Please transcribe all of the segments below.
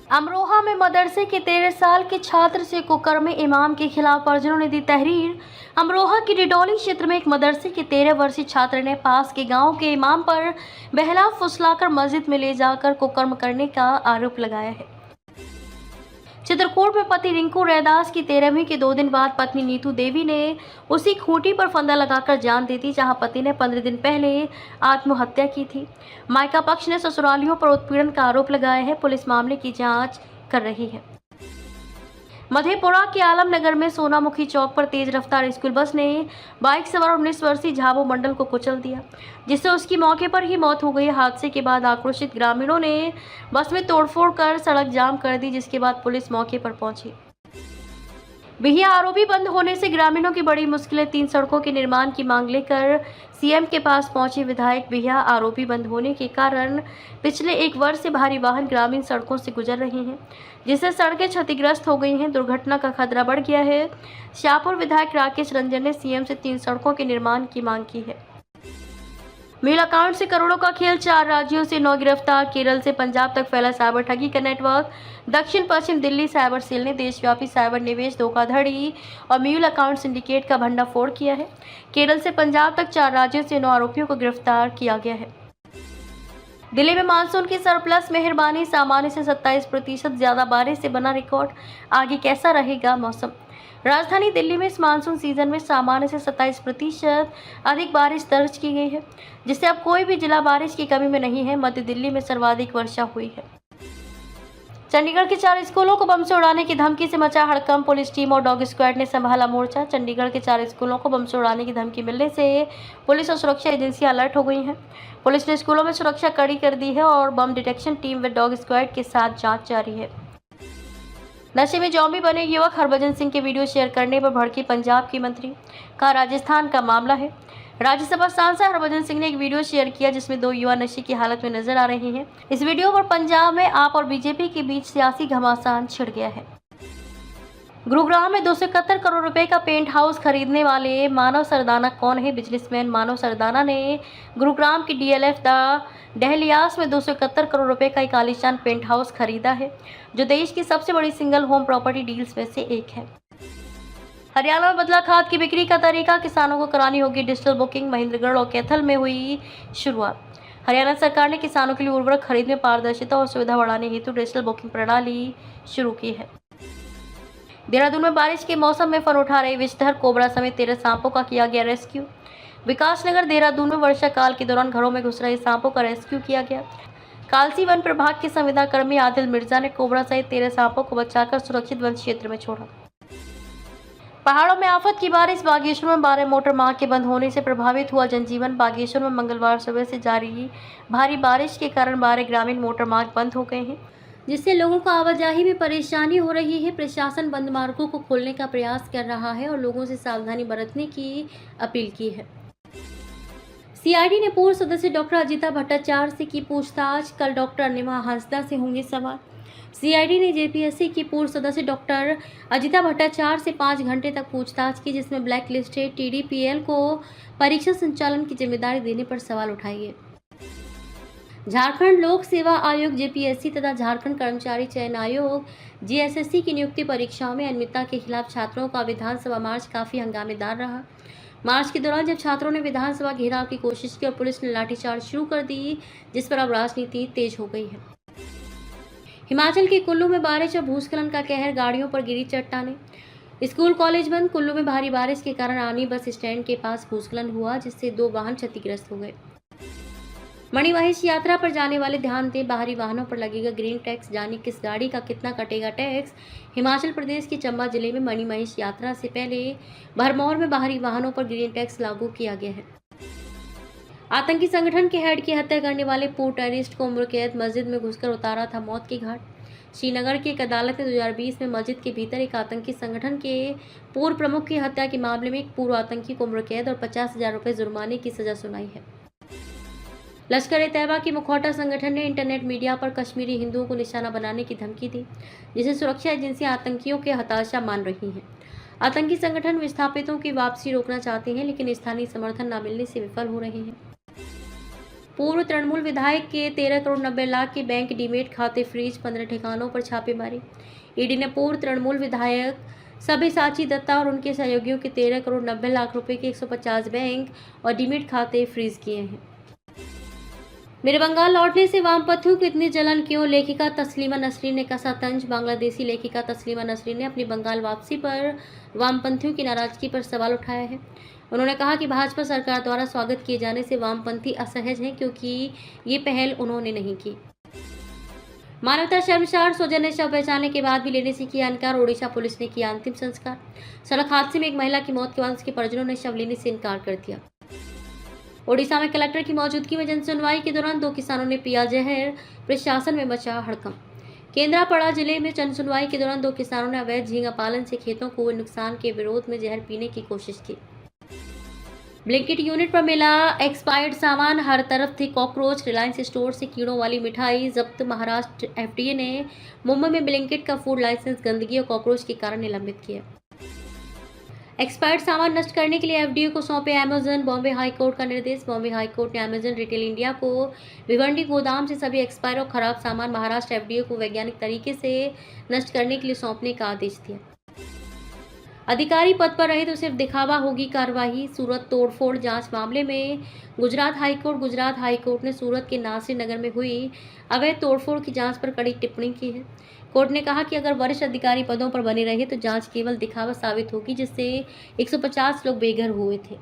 अमरोहा में मदरसे के 13 साल के छात्र से कुकर्म इमाम के खिलाफ परिजनों ने दी तहरीर। अमरोहा की डिडौली क्षेत्र में एक मदरसे के 13 वर्षीय छात्र ने पास के गांव के इमाम पर बहला फुसलाकर मस्जिद में ले जाकर कुकर्म करने का आरोप लगाया है। चित्रकूट में पति रिंकू रैदास की 13वीं के 2 दिन बाद पत्नी नीतू देवी ने उसी खूंटी पर फंदा लगाकर जान दी थी, जहां पति ने 15 दिन पहले आत्महत्या की थी। मायका पक्ष ने ससुरालियों पर उत्पीड़न का आरोप लगाया है। पुलिस मामले की जांच कर रही है। मधेपुरा के आलमनगर में सोनामुखी चौक पर तेज रफ्तार स्कूल बस ने बाइक सवार 19 वर्षीय झाबू मंडल को कुचल दिया, जिससे उसकी मौके पर ही मौत हो गई। हादसे के बाद आक्रोशित ग्रामीणों ने बस में तोड़फोड़ कर सड़क जाम कर दी, जिसके बाद पुलिस मौके पर पहुंची। बिहिया आरओबी बंद होने से ग्रामीणों की बड़ी मुश्किलें। 3 सड़कों के निर्माण की मांग लेकर सीएम के पास पहुंचे विधायक। बिहिया आरओबी बंद होने के कारण पिछले 1 वर्ष से भारी वाहन ग्रामीण सड़कों से गुजर रहे हैं, जिससे सड़कें क्षतिग्रस्त हो गई हैं। दुर्घटना का खतरा बढ़ गया है। शाहपुर विधायक राकेश रंजन ने सीएम से 3 सड़कों के निर्माण की मांग की है। मेल अकाउंट से करोड़ों का खेल, 4 राज्यों से 9 गिरफ्तार। केरल से पंजाब तक फैला साइबर ठगी का नेटवर्क। दक्षिण पश्चिम दिल्ली साइबर सेल ने देशव्यापी साइबर निवेश, धोखाधड़ी और म्यूल अकाउंट सिंडिकेट का भंडाफोड़ किया है। केरल से पंजाब तक 4 राज्यों से 9 आरोपियों को गिरफ्तार किया गया है। दिल्ली में मानसून की सरप्लस मेहरबानी, सामान्य से 27% ज्यादा बारिश से बना रिकॉर्ड। आगे कैसा रहेगा मौसम? राजधानी दिल्ली में इस मानसून सीजन में सामान्य से 27% अधिक बारिश दर्ज की गई है, जिससे अब कोई भी जिला बारिश की कमी में नहीं है। मध्य दिल्ली में सर्वाधिक वर्षा हुई है। चंडीगढ़ के 4 स्कूलों को बम से उड़ाने की धमकी से मचा हड़कंप। पुलिस टीम और डॉग स्क्वाड ने संभाला मोर्चा। चंडीगढ़ के 4 स्कूलों को बम से उड़ाने की धमकी मिलने से पुलिस और सुरक्षा एजेंसियां अलर्ट हो गई हैं। पुलिस ने स्कूलों में सुरक्षा कड़ी कर दी है और बम डिटेक्शन टीम व डॉग स्क्वाड के साथ जांच जारी है। नशे में जॉम्बी बने युवक हरभजन सिंह के वीडियो शेयर करने पर भड़की पंजाब की मंत्री। कहा राजस्थान का मामला है। राज्यसभा सांसद हरभजन सिंह ने एक वीडियो शेयर किया, जिसमें 2 युवा नशे की हालत में नजर आ रहे हैं। इस वीडियो पर पंजाब में आप और बीजेपी के बीच सियासी घमासान छिड़ गया है। गुरुग्राम में 271 करोड़ रुपए का पेंट हाउस खरीदने वाले मानव सरदाना कौन है? बिजनेसमैन मानव सरदाना ने गुरुग्राम की डीएलएफ द डहलियास में 271 करोड़ रुपए का एक आलीशान पेंट हाउस खरीदा है, जो देश की सबसे बड़ी सिंगल होम प्रॉपर्टी डील्स में से एक है। हरियाणा में बदला खाद की बिक्री का तरीका, किसानों को करानी होगी डिजिटल बुकिंग। महेंद्रगढ़ और कैथल में हुई शुरुआत। हरियाणा सरकार ने किसानों के लिए उर्वरक खरीद में पारदर्शिता और सुविधा बढ़ाने हेतु डिजिटल बुकिंग प्रणाली शुरू की है। देहरादून में बारिश के मौसम में फन उठा रहे विषधर कोबरा समेत 13 सांपों का किया गया रेस्क्यू। विकासनगर देहरादून में वर्षा काल के दौरान घरों में घुस रहे सांपों का रेस्क्यू किया गया। कालसी वन प्रभाग के संविदा कर्मी आदिल मिर्जा ने कोबरा सहित 13 सांपों को बचाकर सुरक्षित वन क्षेत्र में छोड़ा। पहाड़ों में आफत की बारिश। बागेश्वर में 12 मोटर मार्ग के बंद होने से प्रभावित हुआ जनजीवन। बागेश्वर में मंगलवार सुबह से जारी भारी बारिश के कारण 12 ग्रामीण मोटर मार्ग बंद हो गए हैं, जिससे लोगों को आवाजाही में परेशानी हो रही है। प्रशासन बंद मार्गों को खोलने का प्रयास कर रहा है और लोगों से सावधानी बरतने की अपील की है। सीआईडी ने पूर्व सदस्य डॉक्टर अजिता भट्टाचार्य से की पूछताछ। कल डॉक्टर अनिमा हांसदा से होंगे सवाल। सीआईडी ने जेपीएससी की पूर्व सदस्य डॉक्टर अजिता भट्टाचार्य से 5 घंटे तक पूछताछ की, जिसमें ब्लैक लिस्टेड टीडीपीएल को परीक्षा संचालन की जिम्मेदारी देने पर सवाल उठाए गए। झारखंड लोक सेवा आयोग जेपीएससी तथा झारखंड कर्मचारी चयन आयोग जीएसएससी की नियुक्ति परीक्षाओं में अनियमितता के खिलाफ छात्रों का विधानसभा मार्च काफी हंगामेदार रहा। मार्च के दौरान जब छात्रों ने विधानसभा घेराव की कोशिश की और पुलिस ने लाठीचार्ज शुरू कर दी, जिस पर अब राजनीति तेज हो गई है। हिमाचल के कुल्लू में बारिश और भूस्खलन का कहर, गाड़ियों पर गिरी चट्टानें। स्कूल कॉलेज बंद। कुल्लू में भारी बारिश के कारण आनी बस स्टैंड के पास भूस्खलन हुआ, जिससे 2 वाहन क्षतिग्रस्त हो गए। मणिमहेश यात्रा पर जाने वाले ध्यान दें, बाहरी वाहनों पर लगेगा ग्रीन टैक्स। जानिए किस गाड़ी का कितना कटेगा टैक्स। हिमाचल प्रदेश के चंबा जिले में मणिमहेश यात्रा से पहले भरमौर में बाहरी वाहनों पर ग्रीन टैक्स लागू किया गया है। आतंकी संगठन के हेड की हत्या करने वाले पूर्व टेररिस्ट को उम्र कैद। मस्जिद में घुसकर उतारा था मौत के घाट। श्रीनगर की एक अदालत ने 2020 में मस्जिद के भीतर एक आतंकी संगठन के पूर्व प्रमुख की हत्या के मामले में एक पूर्व आतंकी को उम्र कैद और 50,000 रुपये जुर्माने की सजा सुनाई है। लश्कर-ए-तैयबा के मुखौटा संगठन ने इंटरनेट मीडिया पर कश्मीरी हिंदुओं को निशाना बनाने की धमकी दी, जिसे सुरक्षा एजेंसियां आतंकियों के हताशा मान रही हैं। आतंकी संगठन विस्थापितों की वापसी रोकना चाहते हैं, लेकिन स्थानीय समर्थन न मिलने से विफल हो रहे हैं। पूर्व तृणमूल विधायक के 13 करोड़ 90 लाख के बैंक डीमेट खाते फ्रीज, 15 ठिकानों पर छापेमारी। ईडी ने पूर्व तृणमूल विधायक सब्यसाची दत्ता और उनके सहयोगियों के 13 करोड़ 90 लाख रुपए के 150 बैंक और डीमेट खाते फ्रीज किए हैं। मेरे बंगाल लौटने से वामपंथियों को इतनी जलन क्यों? लेखिका तस्लीमा नसरीन ने कसा तंज। बांग्लादेशी लेखिका तस्लीमा नसरीन ने अपनी बंगाल वापसी पर वामपंथियों की नाराजगी पर सवाल उठाया है। उन्होंने कहा कि भाजपा सरकार द्वारा स्वागत किए जाने से वामपंथी असहज हैं क्योंकि ये पहल उन्होंने नहीं की। मानवता शर्मसार, सौजन्य ने शव पहचानने के बाद भी लेने से किया इनकार। ओडिशा पुलिस ने किया अंतिम संस्कार। सड़क हादसे में एक महिला की मौत के बाद उसके परिजनों ने शव लेने से इनकार कर दिया। ओडिशा में कलेक्टर की मौजूदगी में जनसुनवाई के दौरान 2 किसानों ने पिया जहर, प्रशासन में मचा हड़कंप। केंद्रापड़ा जिले में जनसुनवाई के दौरान 2 किसानों ने अवैध झींगा पालन से खेतों को हुए नुकसान के विरोध में जहर पीने की कोशिश की। ब्लिंकिट यूनिट पर मिला एक्सपायर्ड सामान, हर तरफ थे कॉकरोच। रिलायंस स्टोर से कीड़ों वाली मिठाई जब्त। महाराष्ट्र एफडीए ने मुंबई में ब्लिंकिट का फूड लाइसेंस गंदगी और कॉकरोच के कारण निलंबित किया। एक्सपायर्ड सामान नष्ट करने के लिए एफडीए को सौंपे अमेजन। बॉम्बे हाईकोर्ट का निर्देश। बॉम्बे हाईकोर्ट ने अमेजन रिटेल इंडिया को भिवंडी गोदाम से सभी एक्सपायर और खराब सामान महाराष्ट्र एफडीए को वैज्ञानिक तरीके से नष्ट करने के लिए सौंपने का आदेश दिया। अधिकारी पद पर रहे तो सिर्फ दिखावा, होगी कार्रवाई। सूरत तोड़फोड़ जांच मामले में गुजरात हाईकोर्ट ने सूरत के नासिर नगर में हुई अवैध तोड़फोड़ की जांच पर कड़ी टिप्पणी की है। कोर्ट ने कहा कि अगर वरिष्ठ अधिकारी पदों पर बने रहे तो जांच केवल दिखावा साबित होगी, जिससे 150 लोग बेघर हुए थे।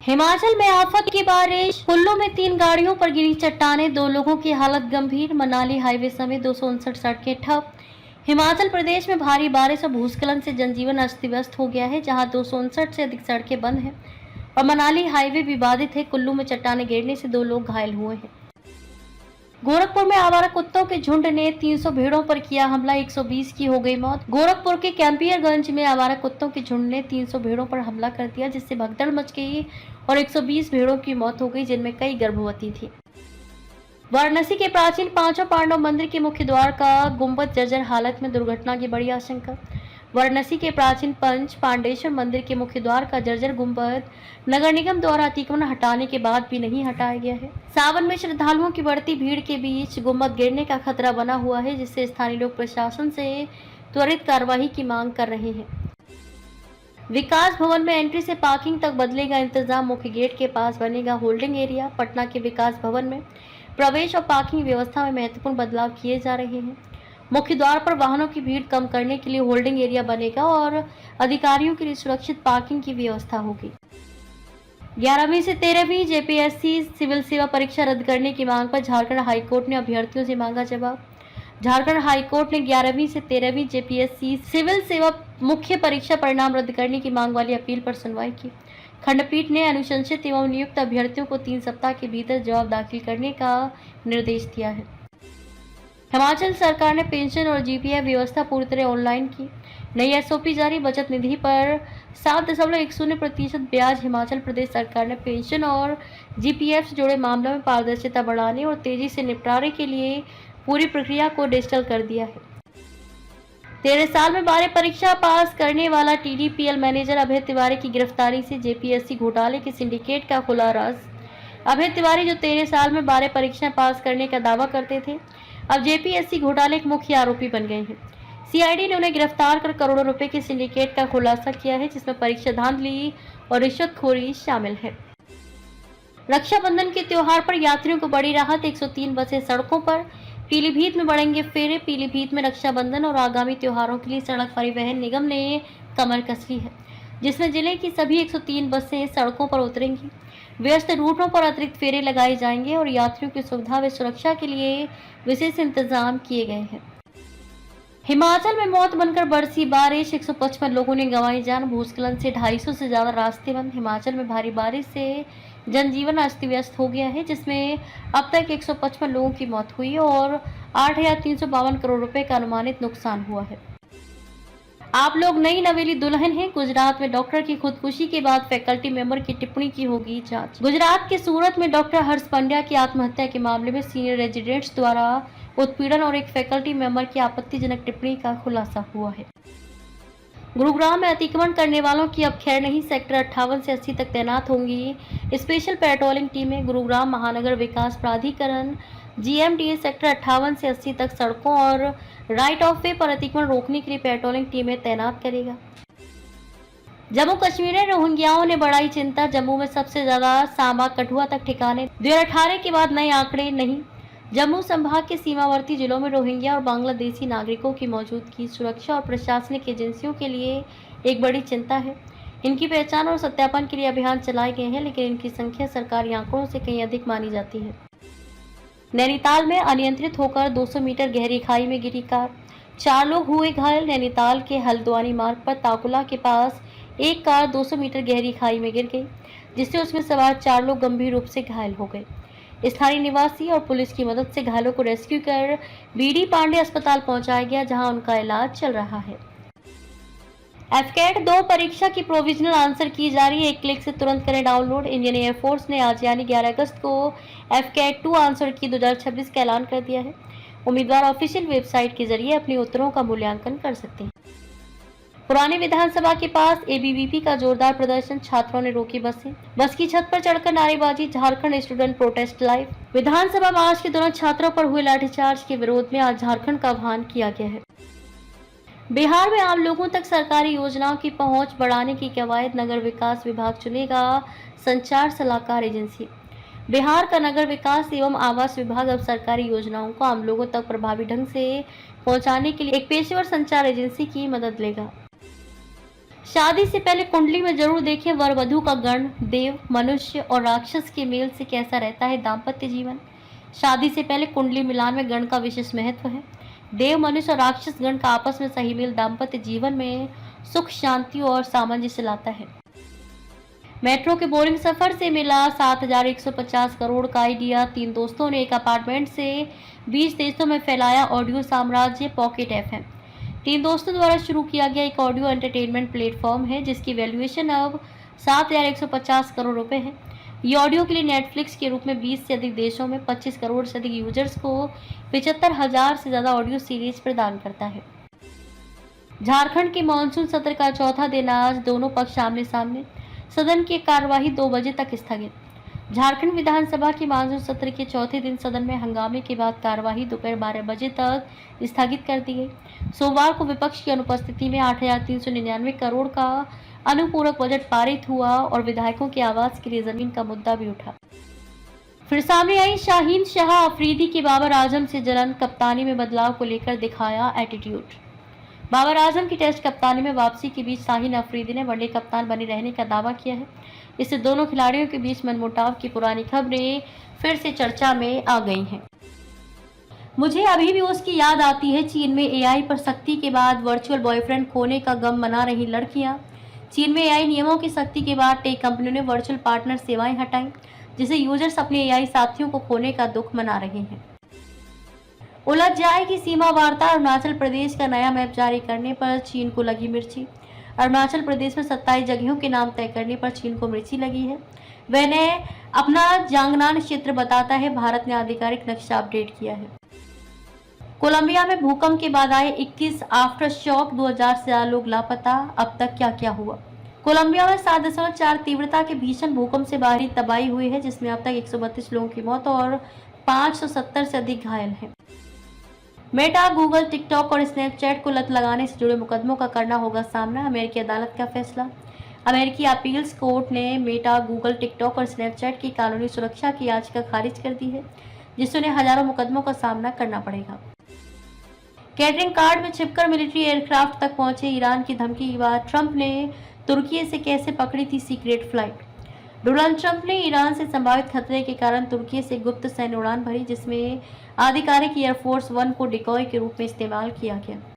हिमाचल में आफत की बारिश। कुल्लू में 3 गाड़ियों पर गिरी चट्टानें, 2 लोगों की हालत गंभीर। मनाली हाईवे समेत 259 सड़कें ठप। हिमाचल प्रदेश में भारी बारिश और भूस्खलन से जनजीवन अस्त व्यस्त हो गया है, जहां 259 से अधिक सड़कें बंद हैं और मनाली हाईवे विवादित है। कुल्लू में चट्टानें गिरने से 2 लोग घायल हुए हैं। गोरखपुर में आवारा कुत्तों के झुंड ने 300 भेड़ों पर किया हमला, 120 की हो गई मौत। गोरखपुर के कैंपियरगंज में आवारा कुत्तों के झुंड ने 300 भेड़ों पर हमला कर दिया, जिससे भगदड़ मच गई और 120 भेड़ों की मौत हो गई, जिनमें कई गर्भवती थी। वाराणसी के प्राचीन पांचों पांडव मंदिर के मुख्य द्वार का गुंबद जर्जर हालत में, दुर्घटना की बड़ी आशंका। वाराणसी के प्राचीन पंच पांडेश्वर मंदिर के मुख्य द्वार का जर्जर गुंबद नगर निगम द्वारा अतिक्रमण हटाने के बाद भी नहीं हटाया गया है। सावन में श्रद्धालुओं की बढ़ती भीड़ के बीच गुंबद गिरने का खतरा बना हुआ है, जिससे स्थानीय लोग प्रशासन से त्वरित कार्रवाई की मांग कर रहे हैं। विकास भवन में एंट्री से पार्किंग तक बदलेगा इंतजाम, मुख्य गेट के पास बनेगा होल्डिंग एरिया। पटना के विकास भवन में प्रवेश और पार्किंग व्यवस्था में महत्वपूर्ण बदलाव किए जा रहे हैं। मुख्य द्वार पर वाहनों की भीड़ कम करने के लिए होल्डिंग एरिया बनेगा और अधिकारियों के लिए सुरक्षित पार्किंग की व्यवस्था होगी। 11वीं से 13वीं जेपीएससी सिविल सेवा परीक्षा रद्द करने की मांग पर झारखंड हाईकोर्ट ने अभ्यर्थियों से मांगा जवाब। झारखंड हाईकोर्ट ने 11वीं से 13वीं जेपीएससी सिविल सेवा मुख्य परीक्षा परिणाम रद्द करने की मांग वाली अपील पर सुनवाई की। खंडपीठ ने अनुशंसित एवं नियुक्त अभ्यर्थियों को 3 सप्ताह के भीतर जवाब दाखिल करने का निर्देश दिया है। हिमाचल सरकार ने पेंशन और जीपीएफ व्यवस्था पूरी तरह ऑनलाइन की। नई एसओपी जारी। बचत निधि पर 7.10% ब्याज। हिमाचल प्रदेश सरकार ने पेंशन और जीपीएफ से जुड़े मामलों में पारदर्शिता बढ़ाने और तेजी से निपटारे के लिए पूरी प्रक्रिया को डिजिटल कर दिया है। 13 साल में 12 परीक्षा पास करने वाला टीडीपीएल मैनेजर अभय तिवारी की गिरफ्तारी से जेपीएससी घोटाले के सिंडिकेट का खुला राज। अभय तिवारी, जो 13 साल में 12 परीक्षाएं पास करने का दावा करते थे, अब जेपीएससी घोटाले के मुख्य आरोपी बन गए हैं। सीआईडी ने उन्हें गिरफ्तार कर करोड़ों रुपए के सिंडिकेट का खुलासा किया है, जिसमें परीक्षा धांधली और रिश्वतखोरी शामिल है। रक्षाबंधन के त्योहार पर यात्रियों को बड़ी राहत। 103 बसें सड़कों पर। पीलीभीत में बढ़ेंगे फेरे। पीलीभीत में रक्षाबंधन और आगामी त्योहारों के लिए सड़क परिवहन निगम ने कमर कस ली है, जिसमें जिले की सभी 103 बसें सड़कों पर उतरेंगी। व्यस्त रूटों पर अतिरिक्त फेरे लगाए जाएंगे और यात्रियों की सुविधा व सुरक्षा के लिए विशेष इंतजाम किए गए हैं। हिमाचल में मौत बनकर बरसी बारिश। 155 लोगों ने गंवाई जान। भूस्खलन से 250 से ज्यादा रास्ते बंद। हिमाचल में भारी बारिश से जनजीवन अस्त व्यस्त हो गया है, जिसमें अब तक 155 लोगों की मौत हुई और 8,352 करोड़ रुपए का अनुमानित नुकसान हुआ है। आप लोग नई नवेली दुल्हन हैं। गुजरात में डॉक्टर की खुदकुशी के बाद फैकल्टी मेंबर की टिप्पणी की होगी जांच। गुजरात के सूरत में डॉक्टर हर्ष पंड्या की आत्महत्या के मामले में सीनियर रेजिडेंट्स द्वारा उत्पीड़न और एक फैकल्टी मेंबर की आपत्तिजनक टिप्पणी का खुलासा हुआ है। गुरुग्राम में अतिक्रमण करने वालों की अब खैर नहीं, सेक्टर 58 से 80 तक तैनात होंगी स्पेशल पेट्रोलिंग टीमें। गुरुग्राम महानगर विकास प्राधिकरण GMDA सेक्टर 58 से 80 तक सड़कों और राइट ऑफ वे पर अतिक्रमण रोकने के लिए पेट्रोलिंग टीमें तैनात करेगा। जम्मू कश्मीर में रोहिंग्याओं ने बढ़ाई चिंता। जम्मू में सबसे ज्यादा सांबा कठुआ तक ठिकाने। 2018 के बाद नए आंकड़े नहीं। जम्मू संभाग के सीमावर्ती जिलों में रोहिंग्या और बांग्लादेशी नागरिकों की मौजूदगी सुरक्षा और प्रशासनिक एजेंसियों के लिए एक बड़ी चिंता है। इनकी पहचान और सत्यापन के लिए अभियान चलाए गए हैं, लेकिन इनकी संख्या सरकारी आंकड़ों से कहीं अधिक मानी जाती है। नैनीताल में अनियंत्रित होकर 200 मीटर गहरी खाई में गिरी कार, 4 लोग हुए घायल। नैनीताल के हल्द्वानी मार्ग पर ताकुला के पास एक कार 200 मीटर गहरी खाई में गिर गई, जिससे उसमें सवार 4 लोग गंभीर रूप से घायल हो गए। स्थानीय निवासी और पुलिस की मदद से घायलों को रेस्क्यू कर BD पांडे अस्पताल पहुंचाया गया, जहां उनका इलाज चल रहा है। FCAT 2 परीक्षा की प्रोविजनल आंसर की जा रही है, एक क्लिक से तुरंत करें डाउनलोड। इंडियन एयरफोर्स ने आज यानी 11 अगस्त को FCAT 2 आंसर की 2026 का ऐलान कर दिया है। उम्मीदवार ऑफिशियल वेबसाइट के जरिए अपने उत्तरों का मूल्यांकन कर सकते हैं। पुरानी विधानसभा के पास ABVP का जोरदार प्रदर्शन, छात्रों ने रोकी बसें, बस की छत पर चढ़कर नारेबाजी। Jharkhand student protest live. विधानसभा मार्च के दौरान छात्रों पर हुए लाठीचार्ज के विरोध में आज झारखंड का आह्वान किया गया है। बिहार में आम लोगों तक सरकारी योजनाओं की पहुंच बढ़ाने की कवायद। नगर विकास विभाग चुनेगा संचार सलाहकार एजेंसी। बिहार का नगर विकास एवं आवास विभाग अब सरकारी योजनाओं को आम लोगों तक प्रभावी ढंग से पहुंचाने के लिए एक पेशेवर संचार एजेंसी की मदद लेगा। शादी से पहले कुंडली में जरूर देखें वर वधू का गण, देव, मनुष्य और राक्षस के मेल से कैसा रहता है दाम्पत्य जीवन। शादी से पहले कुंडली मिलान में गण का विशेष महत्व है। देव, मनुष्य और राक्षस गण का आपस में सही मेल दाम्पत्य जीवन में सुख, शांति और सामंजस्य लाता है। मेट्रो के बोरिंग सफर से मिला 7,150 करोड़ का आइडिया। 3 दोस्तों ने एक अपार्टमेंट से 20 देशों में फैलाया ऑडियो साम्राज्य। पॉकेट FM 3 दोस्तों द्वारा शुरू किया गया एक ऑडियो एंटरटेनमेंट प्लेटफॉर्म है, जिसकी वैल्यूएशन अब 7,150 करोड़ रुपए है। ये ऑडियो के लिए नेटफ्लिक्स के रूप में 20 से अधिक देशों में 25 करोड़ से अधिक यूजर्स को 75,000 से ज्यादा ऑडियो सीरीज प्रदान करता है। झारखंड के मानसून सत्र का चौथा दिन आज, दोनों पक्ष आमने सामने। सदन की कार्यवाही 2 बजे तक स्थगित। झारखंड विधानसभा के मानसून सत्र के चौथे दिन सदन में हंगामे के बाद कार्यवाही दोपहर 12 बजे तक स्थगित कर दी गई। सोमवार को विपक्ष की अनुपस्थिति में 8,399 करोड़ का अनुपूरक बजट पारित हुआ और विधायकों के आवास के लिए जमीन का मुद्दा भी उठा। फिर सामने आई शाहीन शाह अफरीदी की बाबर आजम से जलन। कप्तानी में बदलाव को लेकर दिखाया एटीट्यूड। बाबर आजम की टेस्ट कप्तानी में वापसी के बीच शाहीन अफरीदी ने वनडे कप्तान बने रहने का दावा किया है। इससे दोनों खिलाड़ियों के बीच मनमुटाव की पुरानी खबरें फिर से चर्चा में आ गई हैं। मुझे अभी भी उसकी याद आती है। चीन में AI पर सख्ती के बाद वर्चुअल बॉयफ्रेंड खोने का गम मना रही लड़कियां। चीन में AI नियमों की सख्ती के बाद टेक कंपनियों ने वर्चुअल पार्टनर सेवाएं हटाई, जिसे यूजर्स अपने AI साथियों को खोने का दुख मना रहे हैं। उलझ जाएगी सीमा वार्ता। अरुणाचल प्रदेश का नया मैप जारी करने पर चीन को लगी मिर्ची। अरुणाचल प्रदेश में 27 जगहों के नाम तय करने पर चीन को मिर्ची लगी है। वह अपना जांगनान क्षेत्र बताता है। भारत ने आधिकारिक नक्शा अपडेट किया है। कोलंबिया में भूकंप के बाद आए 21 आफ्टर शॉक, 2000 से ज्यादा लोग लापता। अब तक क्या क्या हुआ। कोलंबिया में 7.4 तीव्रता के भीषण भूकंप से भारी तबाही हुई है, जिसमें अब तक 132 लोगों की मौत और 570 से अधिक घायल हैं। मेटा, गूगल, टिकटॉक और स्नैपचैट को लत लगाने से जुड़े मुकदमों का करना होगा सामना। अमेरिकी अदालत का फैसला। अमेरिकी अपील्स कोर्ट ने मेटा, गूगल, टिकटॉक और स्नैपचैट की कानूनी सुरक्षा की याचिका खारिज कर दी है, जिससे उन्हें हजारों मुकदमों का सामना करना पड़ेगा। कैटरिंग कार्ड में छिपकर मिलिट्री एयरक्राफ्ट तक पहुंचे। ईरान की धमकी के बाद ट्रंप ने तुर्की से कैसे पकड़ी थी सीक्रेट फ्लाइट। डोनाल्ड ट्रंप ने ईरान से संभावित खतरे के कारण तुर्की से गुप्त सैन्य उड़ान भरी, जिसमें आधिकारिक एयरफोर्स 1 को डिकॉय के रूप में इस्तेमाल किया गया।